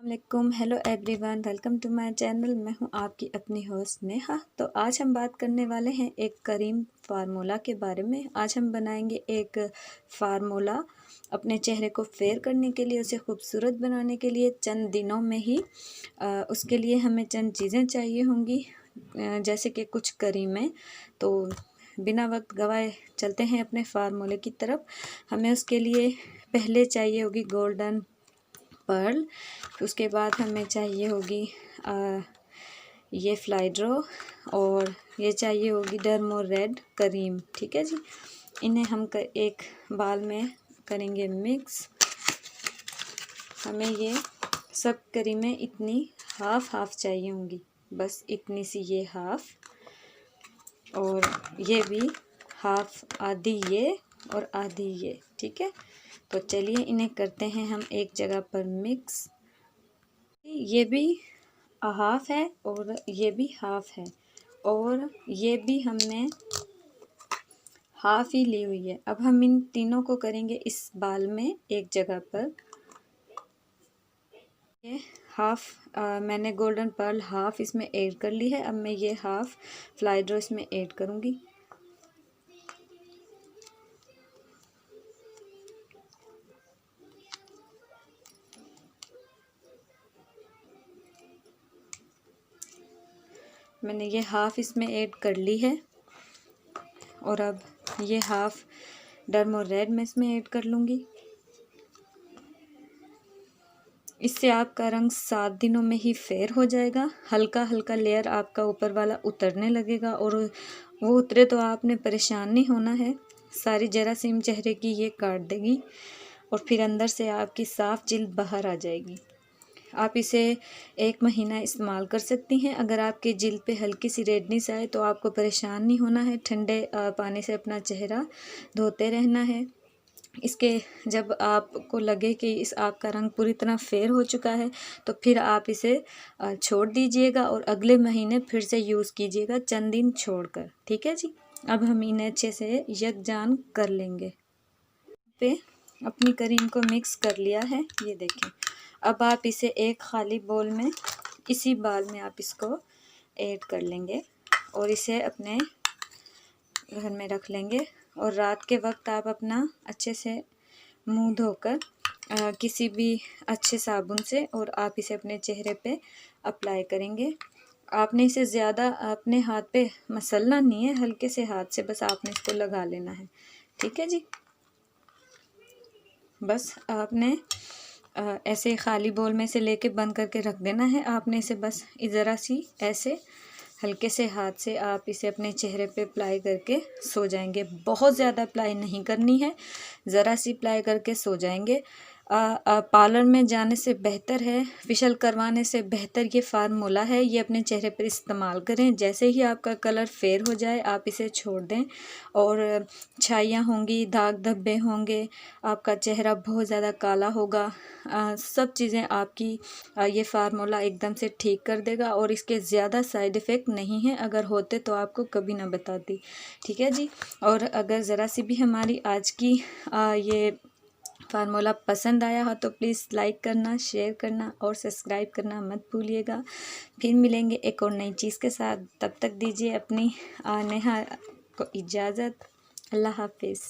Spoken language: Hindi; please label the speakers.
Speaker 1: वालेकुम, hello everyone, welcome to my channel. मैं हूं आपकी अपनी होस्ट नेहा। तो आज हम बात करने वाले हैं एक करीम फार्मूला के बारे में। आज हम बनाएंगे एक फार्मूला अपने चेहरे को फेयर करने के लिए, उसे खूबसूरत बनाने के लिए चंद दिनों में ही। उसके लिए हमें चंद चीज़ें चाहिए होंगी, जैसे कि कुछ करीमें। तो बिना वक्त गवाए चलते हैं अपने फार्मूले की तरफ। हमें उसके लिए पहले चाहिए होगी गोल्डन पर्ल, उसके बाद हमें चाहिए होगी ये फ्लाइड्रो, और ये चाहिए होगी डर्मो रेड करीम। ठीक है जी, इन्हें हम एक बाल में करेंगे मिक्स। हमें ये सब करीमें इतनी हाफ चाहिए होंगी, बस इतनी सी ये हाफ, और ये भी हाफ, आधी ये और आधी ये। ठीक है, तो चलिए इन्हें करते हैं हम एक जगह पर मिक्स। ये भी हाफ है और ये भी हाफ है, और ये भी हमने हाफ ही ली हुई है। अब हम इन तीनों को करेंगे इस बाल में एक जगह पर। ये हाफ मैंने गोल्डन पर्ल हाफ इसमें ऐड कर ली है। अब मैं ये हाफ फ्लाइड्रो इसमें ऐड करूँगी। मैंने ये हाफ इसमें ऐड कर ली है, और अब ये हाफ डर्मो रेड मैं इसमें ऐड कर लूँगी। इससे आपका रंग 7 दिनों में ही फेयर हो जाएगा। हल्का हल्का लेयर आपका ऊपर वाला उतरने लगेगा, और वो उतरे तो आपने परेशान नहीं होना है। सारी जरासीम चेहरे की ये काट देगी, और फिर अंदर से आपकी साफ जिल्द बाहर आ जाएगी। आप इसे 1 महीना इस्तेमाल कर सकती हैं। अगर आपकी जिल्द पे हल्की सी रेडनेस आए तो आपको परेशान नहीं होना है। ठंडे पानी से अपना चेहरा धोते रहना है। इसके जब आपको लगे कि इस आपका रंग पूरी तरह फेयर हो चुका है, तो फिर आप इसे छोड़ दीजिएगा और अगले महीने फिर से यूज़ कीजिएगा, चंद दिन छोड़कर। ठीक है जी, अब हम इन्हें अच्छे से यकजान कर लेंगे। पे अपनी करीम को मिक्स कर लिया है, ये देखें। अब आप इसे एक खाली बोल में, इसी बाल में आप इसको ऐड कर लेंगे और इसे अपने घर में रख लेंगे। और रात के वक्त आप अपना अच्छे से मुंह धोकर किसी भी अच्छे साबुन से, और आप इसे अपने चेहरे पे अप्लाई करेंगे। आपने इसे ज़्यादा अपने हाथ पे मसलना नहीं है, हल्के से हाथ से बस आपने इसको लगा लेना है। ठीक है जी, बस आपने ऐसे खाली बोल में से लेके बंद करके रख देना है। आपने इसे बस ज़रा सी ऐसे हल्के से हाथ से आप इसे अपने चेहरे पे अप्लाई करके सो जाएंगे। बहुत ज़्यादा अप्लाई नहीं करनी है, ज़रा सी अप्लाई करके सो जाएंगे। पार्लर में जाने से बेहतर है, फेशियल करवाने से बेहतर ये फार्मूला है। ये अपने चेहरे पर इस्तेमाल करें। जैसे ही आपका कलर फेयर हो जाए आप इसे छोड़ दें, और छाइयाँ होंगी, दाग धब्बे होंगे, आपका चेहरा बहुत ज़्यादा काला होगा, सब चीज़ें आपकी ये फार्मूला एकदम से ठीक कर देगा। और इसके ज़्यादा साइड इफ़ेक्ट नहीं है, अगर होते तो आपको कभी ना बताती। ठीक है जी, और अगर ज़रा सी भी हमारी आज की ये फार्मूला पसंद आया हो तो प्लीज़ लाइक करना, शेयर करना और सब्सक्राइब करना मत भूलिएगा। फिर मिलेंगे एक और नई चीज़ के साथ। तब तक दीजिए अपनी नेहा को इजाज़त। अल्लाह हाफिज़।